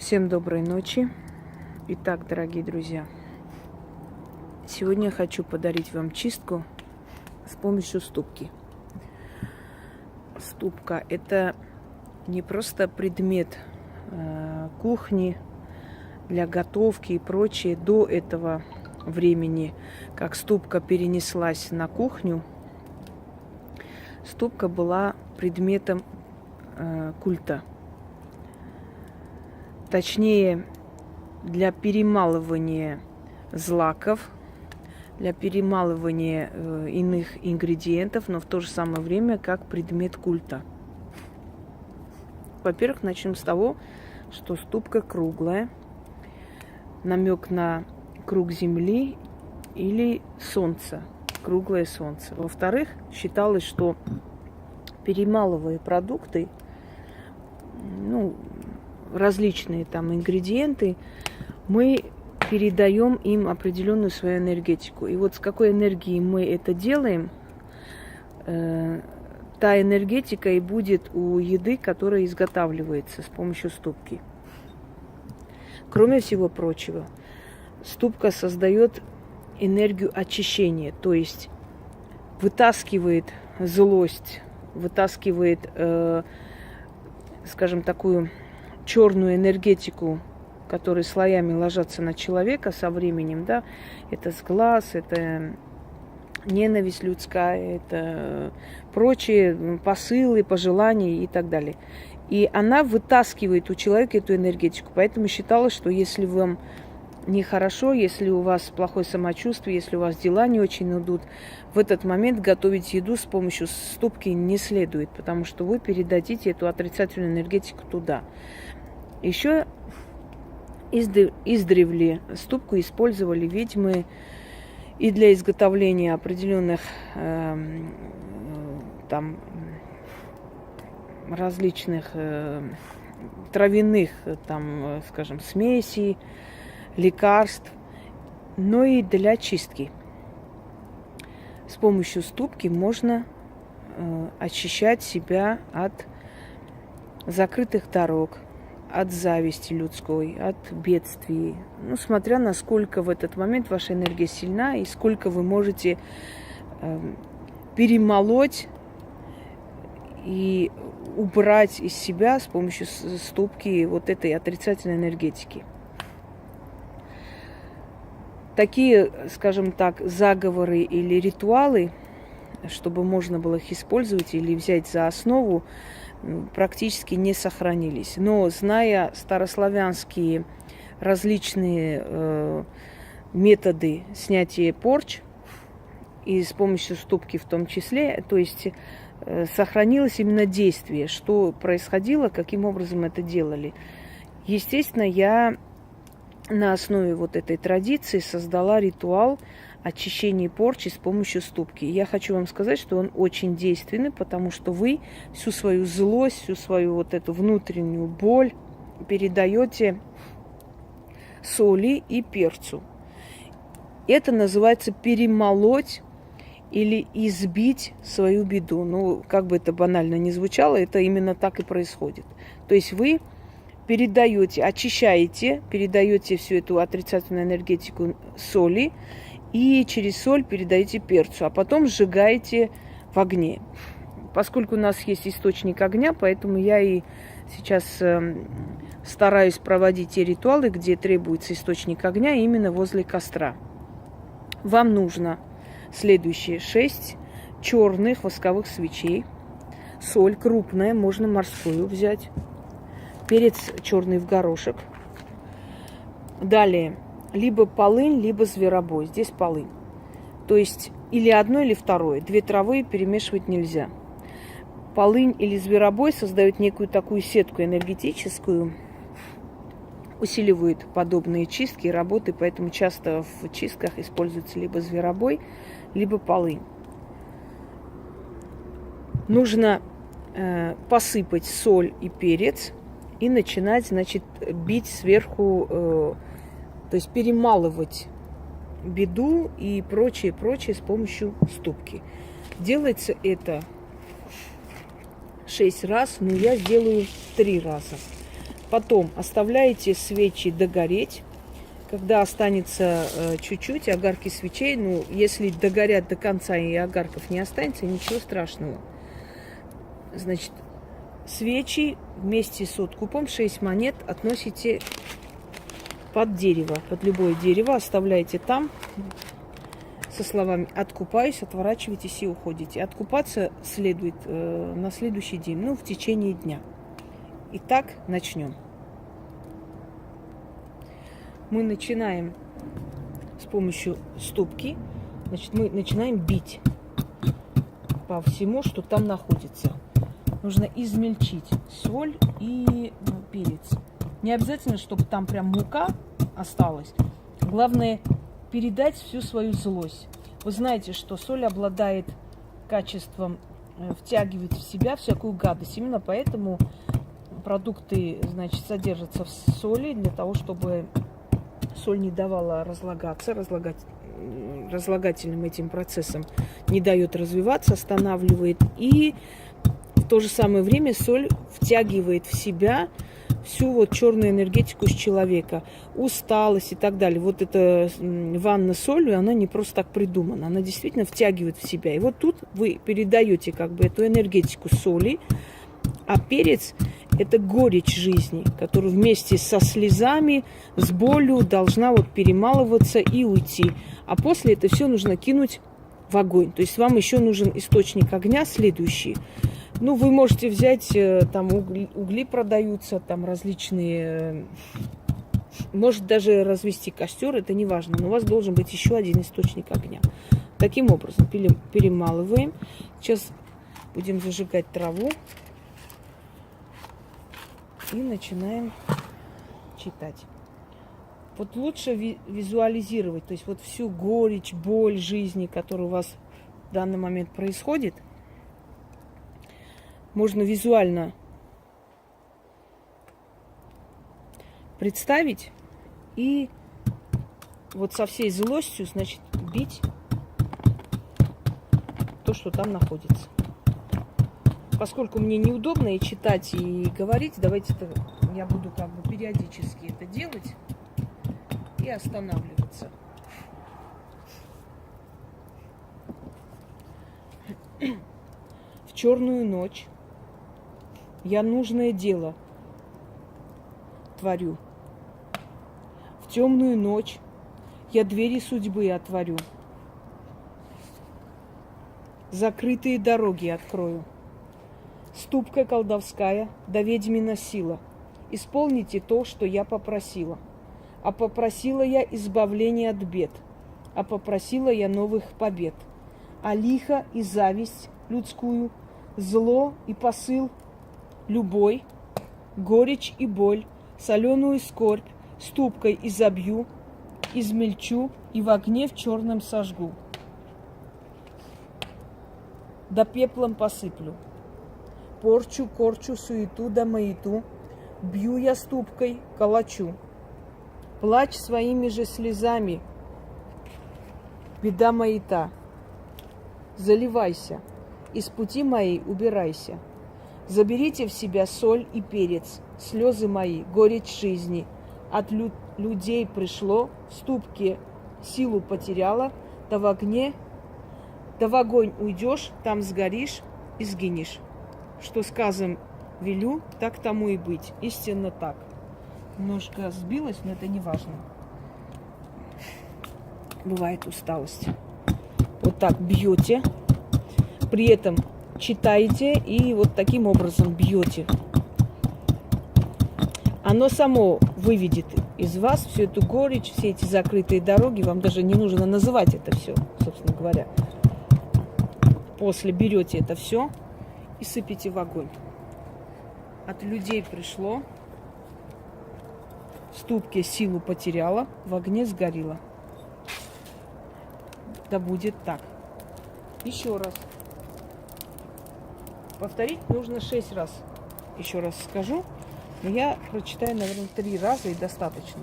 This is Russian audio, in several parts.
Всем доброй ночи. Итак, дорогие друзья, сегодня я хочу подарить вам чистку с помощью ступки. Ступка – это не просто предмет кухни для готовки и прочее. До этого времени, как ступка перенеслась на кухню, ступка была предметом культа. Точнее, для перемалывания злаков, для перемалывания иных ингредиентов, но в то же самое время как предмет культа. Во-первых, начнем с того, что ступка круглая, намек на круг Земли или Солнце, круглое Солнце. Во-вторых, считалось, что перемалывая продукты, различные там ингредиенты, мы передаем им определенную свою энергетику. И вот с какой энергией мы это делаем, та энергетика и будет у еды, которая изготавливается с помощью ступки. Кроме всего прочего, ступка создает энергию очищения, то есть вытаскивает злость, вытаскивает, скажем, такую черную энергетику, которые слоями ложатся на человека со временем, да, это сглаз, это ненависть людская, это прочие посылы, пожелания и так далее. И она вытаскивает у человека эту энергетику. Поэтому считалось, что если вам нехорошо, если у вас плохое самочувствие, если у вас дела не очень идут, в этот момент готовить еду с помощью ступки не следует, потому что вы передадите эту отрицательную энергетику туда. Еще издревле ступку использовали ведьмы и для изготовления определенных там различных травяных, там, скажем, смесей, лекарств, но и для чистки. С помощью ступки можно очищать себя от закрытых дорог, от зависти людской, от бедствий. Смотря насколько в этот момент ваша энергия сильна и сколько вы можете перемолоть и убрать из себя с помощью ступки вот этой отрицательной энергетики. Такие, скажем так, заговоры или ритуалы, чтобы можно было их использовать или взять за основу, практически не сохранились. Но зная старославянские различные методы снятия порч, и с помощью ступки в том числе, то есть сохранилось именно действие, что происходило, каким образом это делали. Естественно, я на основе вот этой традиции создала ритуал очищения порчи с помощью ступки. Я хочу вам сказать, что он очень действенный, потому что вы всю свою злость, всю свою вот эту внутреннюю боль передаете соли и перцу. Это называется перемолоть или избить свою беду. Как бы это банально ни звучало, это именно так и происходит. То есть вы передаете, очищаете, передаете всю эту отрицательную энергетику соли, и через соль передаете перцу, а потом сжигаете в огне. Поскольку у нас есть источник огня, поэтому я и сейчас стараюсь проводить те ритуалы, где требуется источник огня, именно возле костра. Вам нужно следующие 6 черных восковых свечей, соль крупная, можно морскую взять, перец черный в горошек. Далее, либо полынь, либо зверобой. Здесь полынь. То есть или одно, или второе. 2 травы перемешивать нельзя. Полынь или зверобой создают некую такую сетку энергетическую, усиливают подобные чистки и работы, поэтому часто в чистках используется либо зверобой, либо полынь. Нужно посыпать соль и перец и начинать, бить сверху, то есть перемалывать беду и прочее с помощью ступки. Делается это 6 раз, но я сделаю 3 раза. Потом оставляете свечи догореть. Когда останется чуть-чуть огарки свечей, ну, если догорят до конца и огарков не останется, ничего страшного. Значит, свечи вместе с откупом, 6 монет, относите под дерево, под любое дерево, оставляете там со словами «откупаюсь», отворачиваетесь и уходите. Откупаться следует на следующий день, ну, в течение дня. Итак, начнем. Мы начинаем с помощью ступки, значит, мы начинаем бить по всему, что там находится. Нужно измельчить соль и перец. Не обязательно, чтобы там прям мука осталась. Главное, передать всю свою злость. Вы знаете, что соль обладает качеством втягивать в себя всякую гадость. Именно поэтому продукты, значит, содержатся в соли для того, чтобы соль не давала разлагаться, разлагательным этим процессом не дает развиваться, останавливает. И в то же самое время соль втягивает в себя всю вот черную энергетику с человека, усталость и так далее. Вот эта ванна солью, она не просто так придумана, она действительно втягивает в себя. И вот тут вы передаете как бы эту энергетику соли, а перец – это горечь жизни, которая вместе со слезами, с болью должна вот перемалываться и уйти. А после это все нужно кинуть в огонь. То есть вам еще нужен источник огня следующий. Ну, вы можете взять, там угли продаются, там различные, может даже развести костер, это не важно, но у вас должен быть еще один источник огня. Таким образом перемалываем. Сейчас будем зажигать траву и начинаем читать. Вот лучше визуализировать, то есть вот всю горечь, боль жизни, которая у вас в данный момент происходит, можно визуально представить и вот со всей злостью, значит, бить то, что там находится. Поскольку мне неудобно и читать, и говорить, давайте я буду как бы периодически это делать и останавливаться. В черную ночь я нужное дело творю. В темную ночь я двери судьбы отворю. Закрытые дороги открою. Ступка колдовская, да ведьмина сила. Исполните то, что я попросила. А попросила я избавления от бед. А попросила я новых побед. А лихо и зависть людскую, зло и посыл любой, горечь и боль, соленую скорбь ступкой изобью, измельчу и в огне в черном сожгу. Да пеплом посыплю. Порчу, корчу, суету да маяту, бью я ступкой, калачу. Плачь своими же слезами, беда маята. Заливайся, из пути моей убирайся. Заберите в себя соль и перец, слезы мои, горечь жизни. От людей пришло, в ступке силу потеряла, да в огне, да в огонь уйдешь, там сгоришь и сгинешь. Что сказом велю, так тому и быть. Истинно так. Немножко сбилась, но это не важно. Бывает усталость. Вот так бьете, при этом читаете и вот таким образом бьете. Оно само выведет из вас всю эту горечь, все эти закрытые дороги. Вам даже не нужно называть это все, собственно говоря. После берете это все и сыпите в огонь. От людей пришло, в ступке силу потеряла, в огне сгорела. Да будет так. Еще раз. Повторить нужно 6 раз. Еще раз скажу. Но я прочитаю, наверное, 3 раза и достаточно.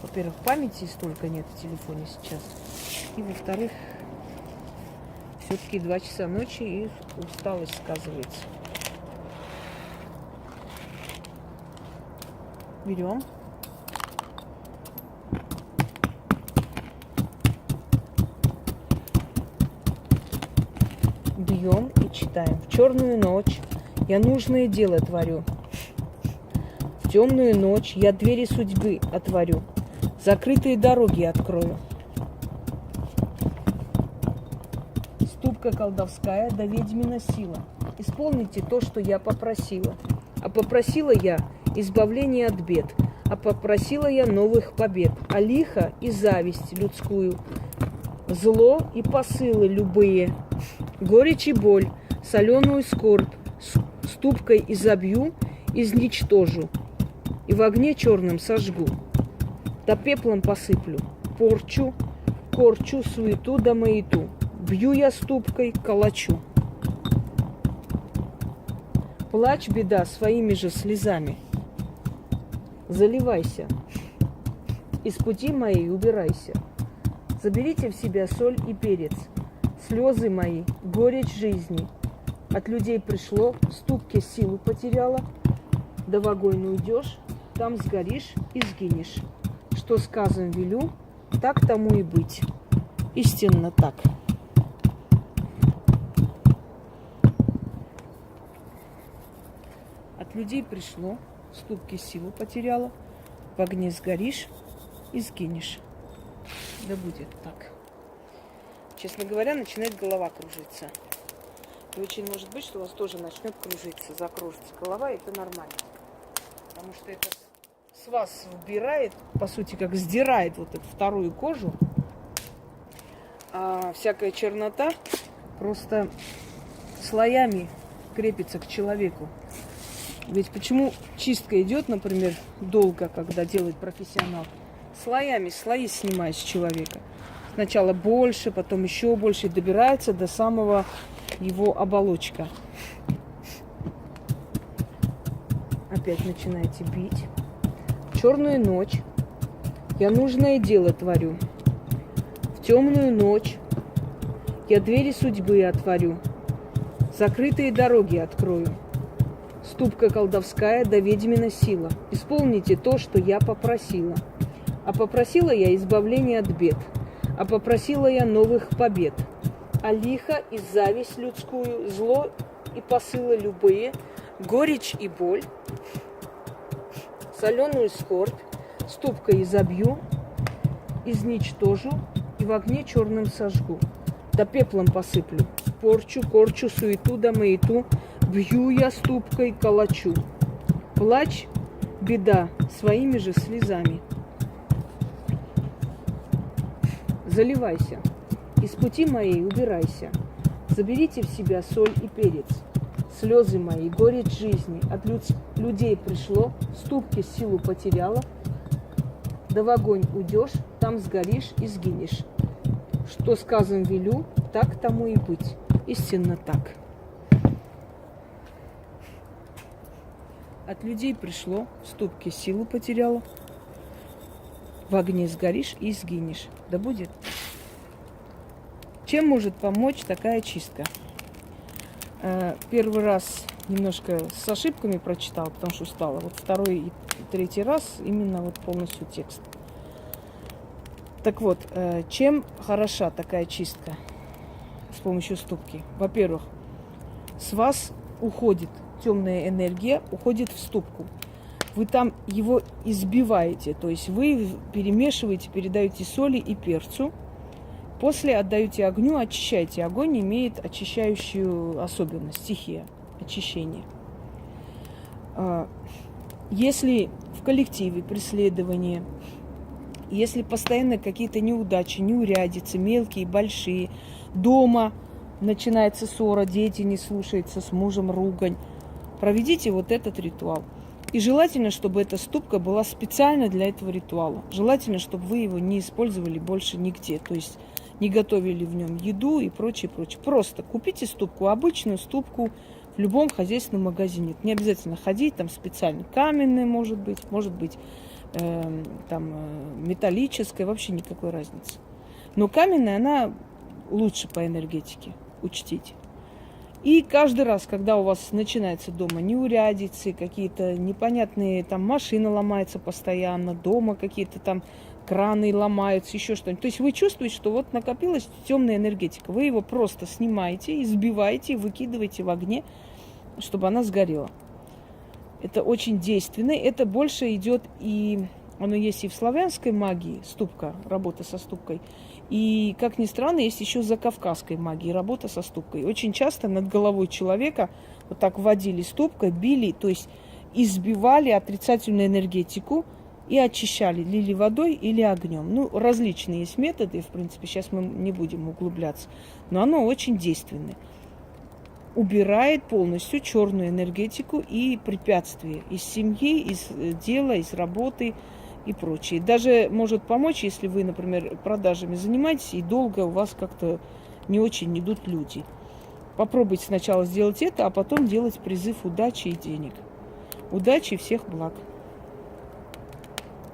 Во-первых, памяти столько нет в телефоне сейчас. И во-вторых, все-таки 2 часа ночи и усталость сказывается. Берем. Бьем и читаем. В черную ночь я нужное дело творю. В темную ночь я двери судьбы отворю. Закрытые дороги открою. Ступка колдовская, да ведьмина сила. Исполните то, что я попросила. А попросила я избавления от бед. А попросила я новых побед. А лихо и зависть людскую. Зло и посылы любые. Горечь и боль, соленую скорбь. Ступкой изобью, изничтожу. И в огне черном сожгу. Да пеплом посыплю. Порчу, корчу, суету да маяту. Бью я ступкой, калачу. Плачь, беда, своими же слезами. Заливайся. Из пути моей убирайся. Заберите в себя соль и перец. Слезы мои, горечь жизни. От людей пришло, в ступке силу потеряла. Да в огонь уйдешь, там сгоришь и сгинешь. Что сказан велю, так тому и быть. Истинно так. От людей пришло, в ступке силу потеряла. В огне сгоришь и сгинешь. Да будет так. Честно говоря, начинает голова кружиться. И очень может быть, что у вас тоже начнет кружиться, закружится голова, и это нормально. Потому что это с вас убирает, по сути, как сдирает вот эту вторую кожу. А всякая чернота просто слоями крепится к человеку. Ведь почему чистка идет, например, долго, когда делает профессионал? Слоями, слои снимает с человека. Сначала больше, потом еще больше, и добирается до самого его оболочка. Опять начинаете бить. В черную ночь я нужное дело творю. В темную ночь я двери судьбы отворю. Закрытые дороги открою. Ступка колдовская, да ведьмина сила. Исполните то, что я попросила. А попросила я избавления от бед. А попросила я новых побед. А лихо и зависть людскую, зло и посылы любые, горечь и боль, соленую скорбь, ступкой изобью, изничтожу и в огне черным сожгу. Да пеплом посыплю, порчу, корчу, суету да маяту, бью я ступкой, калачу. Плачь, беда, своими же слезами. Заливайся, из пути моей убирайся. Заберите в себя соль и перец. Слезы мои, горечь жизни. От людей пришло, в ступке силу потеряла. Да в огонь уйдешь, там сгоришь и сгинешь. Что сказан велю, так тому и быть. Истинно так. От людей пришло, в ступке силу потеряла. В огне сгоришь и сгинешь. Да будет. Чем может помочь такая чистка? Первый раз немножко с ошибками прочитала, потому что устала. Вот второй и третий раз именно вот полностью текст. Так вот, чем хороша такая чистка с помощью ступки? Во-первых, с вас уходит темная энергия, уходит в ступку. Вы там его избиваете, то есть вы перемешиваете, передаете соли и перцу. После отдаете огню, очищаете. Огонь имеет очищающую особенность, стихия очищения. Если в коллективе преследование, если постоянно какие-то неудачи, неурядицы, мелкие, большие, дома начинается ссора, дети не слушаются, с мужем ругань, проведите вот этот ритуал. И желательно, чтобы эта ступка была специально для этого ритуала. Желательно, чтобы вы его не использовали больше нигде. То есть не готовили в нем еду и прочее, прочее. Просто купите ступку, обычную ступку в любом хозяйственном магазине. Не обязательно ходить, там специально каменная может быть металлическая, вообще никакой разницы. Но каменная, она лучше по энергетике, учтите. И каждый раз, когда у вас начинается дома неурядицы, какие-то непонятные, там машина ломается постоянно, дома какие-то там краны ломаются, еще что-нибудь. То есть вы чувствуете, что вот накопилась темная энергетика. Вы его просто снимаете, избиваете, выкидываете в огне, чтобы она сгорела. Это очень действенно. Это больше идет и оно есть и в славянской магии, ступка, работа со ступкой. И, как ни странно, есть еще закавказской магии, работа со ступкой. Очень часто над головой человека вот так водили ступкой, били, то есть избивали отрицательную энергетику и очищали, лили водой или огнем. Ну, различные есть методы, в принципе, сейчас мы не будем углубляться, но оно очень действенное. Убирает полностью черную энергетику и препятствия из семьи, из дела, из работы и прочее. Даже может помочь, если вы, например, продажами занимаетесь, и долго у вас как-то не очень идут люди. Попробуйте сначала сделать это, а потом делать призыв удачи и денег. Удачи и всех благ.